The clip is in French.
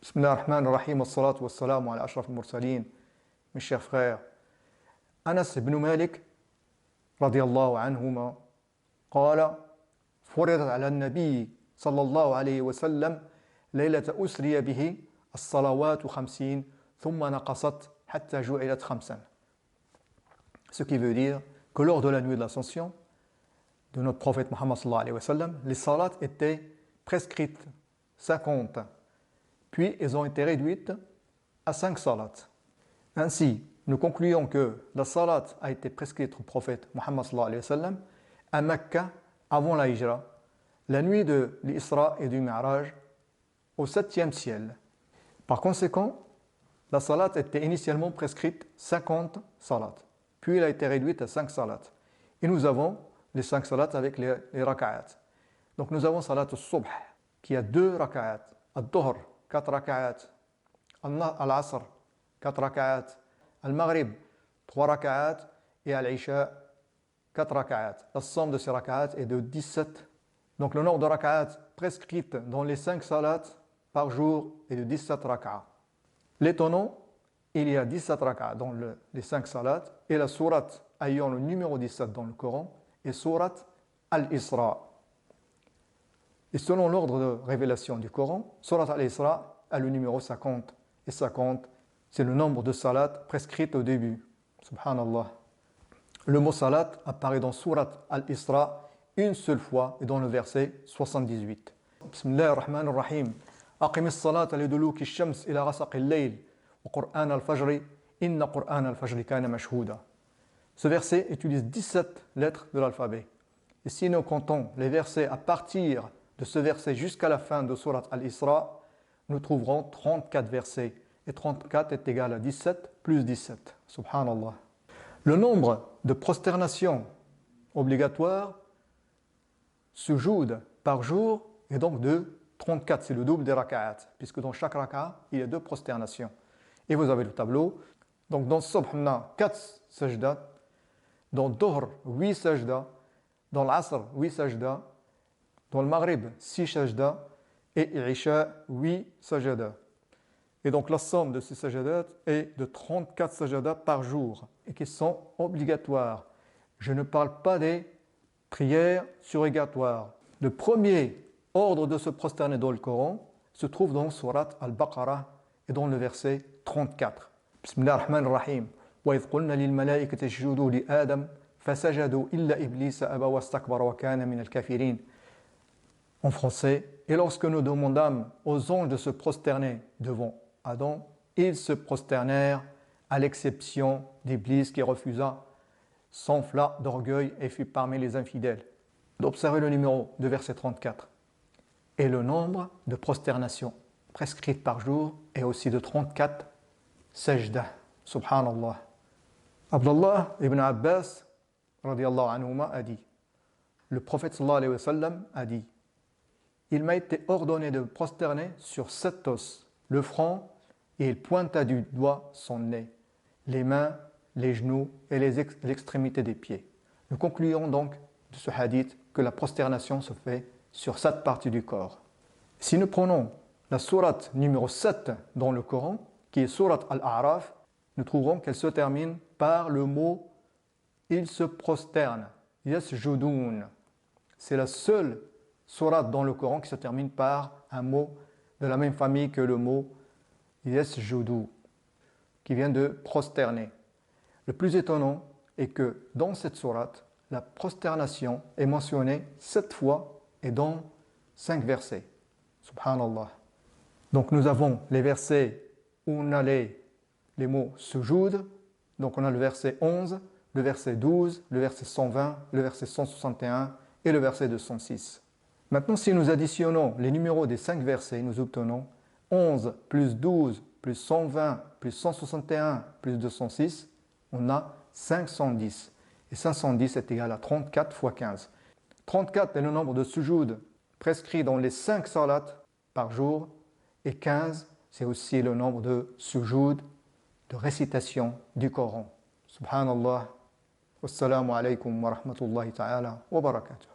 Bismillah ar-Rahman ar-Rahim, wassalatu wassalamu ala ashraf al-mursalin. Mes chers frères, Anas ibn Malik رضي الله عنهما قال فرضت على النبي صلى الله عليه وسلم ليلة أسري به الصلوات 50 ثم نقصت حتى جعلت 5. Ce qui veut dire que lors de la nuit de l'ascension de notre prophète Muhammad sallallahu alayhi wa sallam, les salats étaient prescrites 50, puis elles ont été réduites à 5 salats. Ainsi, nous concluons que la salat a été prescrite au prophète Muhammad sallallahu alayhi wa sallam à Mecca avant la Hijra, la nuit de l'Isra et du Mi'raj, au 7e ciel. Par conséquent, la salat était initialement prescrite 50 salats, puis elle a été réduite à 5 salats. Et nous avons les 5 salats avec les raka'at. Donc nous avons salat al-subh qui a 2 raka'at, al-dhuhr 4 raka'at, al-asr 4 raka'at, al-maghrib 3 raka'at et al-isha 4 raka'at. La somme de ces raka'at est de 17. Donc le nombre de raka'at prescrites dans les 5 salats par jour est de 17 raka'at. L'étonnant, il y a 17 raka'at dans les 5 salats et la sourate ayant le numéro 17 dans le Coran est sourate al-Isra. Et selon l'ordre de révélation du Coran, sourate al-Isra a le numéro 50. Et 50, c'est le nombre de salats prescrites au début. Subhanallah. Le mot salat apparaît dans sourate al-Isra une seule fois et dans le verset 78. Bismillah ar-Rahman ar-Rahim. أقم الصلاة لدلوك الشمس إلى غسق الليل وقرآن الفجر إن قرآن الفجر كان مشهودا. Ce verset utilise 17 lettres de l'alphabet. Et si nous comptons les versets à partir de ce verset jusqu'à la fin de sourate al-Isra, nous trouverons 34 versets. Et 34 est égal à 17 plus 17. Subhanallah. Le nombre de prosternations obligatoires sujoud par jour est donc de 34, c'est le double des raka'at, puisque dans chaque raka'a, il y a 2 prosternations. Et vous avez le tableau. Donc dans Subh, on a 4 sajdas, dans Dhuhr, 8 sajdas, dans l'Asr, 8 sajdas, dans le Maghrib, 6 sajdas, et Isha, 8 sajdas. Et donc la somme de ces sajadat est de 34 sajadat par jour, et qui sont obligatoires. Je ne parle pas des prières surrogatoires. Le premier ordre de se prosterner dans le Coran se trouve dans Surat Al-Baqarah et dans le verset 34. Bismillah ar-Rahman ar-Rahim. وَإِذْ قُلْنَا لِلْمَلَائِكَةِ اسْجُدُوا لِآدَمَ فَسَجَدُوا إِلَّا إِبْلِيسَ أَبَى وَاسْتَكْبَرَ وَكَانَ مِنَ الْكَافِرِينَ. En français, et lorsque nous demandâmes aux anges de se prosterner devant Adam, ils se prosternèrent à l'exception d'Iblis qui refusa, s'enfla d'orgueil et fut parmi les infidèles. D'observer le numéro de verset 34. Et le nombre de prosternations prescrites par jour est aussi de 34 sajda. Subhanallah. Abdullah ibn Abbas radiyallahu anhuma a dit, le prophète sallallahu alayhi wa sallam a dit, il m'a été ordonné de prosterner sur 7 os, le front, et il pointa du doigt son nez, les mains, les genoux et l'extrémité des pieds. Nous concluons donc de ce hadith que la prosternation se fait sur 7 parties du corps. Si nous prenons la sourate numéro 7 dans le Coran, qui est sourate Al-A'raf, nous trouverons qu'elle se termine par le mot « il se prosterne » yasjudun. C'est la seule sourate dans le Coran qui se termine par un mot de la même famille que le mot yasjudu, qui vient de prosterner. Le plus étonnant est que dans cette sourate, la prosternation est mentionnée 7 fois et dans 5 versets. Subhanallah. Donc nous avons les versets où on a les mots sujoud. Donc on a le verset 11, le verset 12, le verset 120, le verset 161 et le verset 206. Maintenant, si nous additionnons les numéros des 5 versets, nous obtenons 11 plus 12 plus 120 plus 161 plus 206, on a 510. Et 510 est égal à 34 fois 15. 34 est le nombre de sujoud prescrit dans les 5 salats par jour. Et 15, c'est aussi le nombre de sujoud, de récitation du Coran. Subhanallah. Wassalamu alaikum wa rahmatullahi ta'ala wa barakatuh.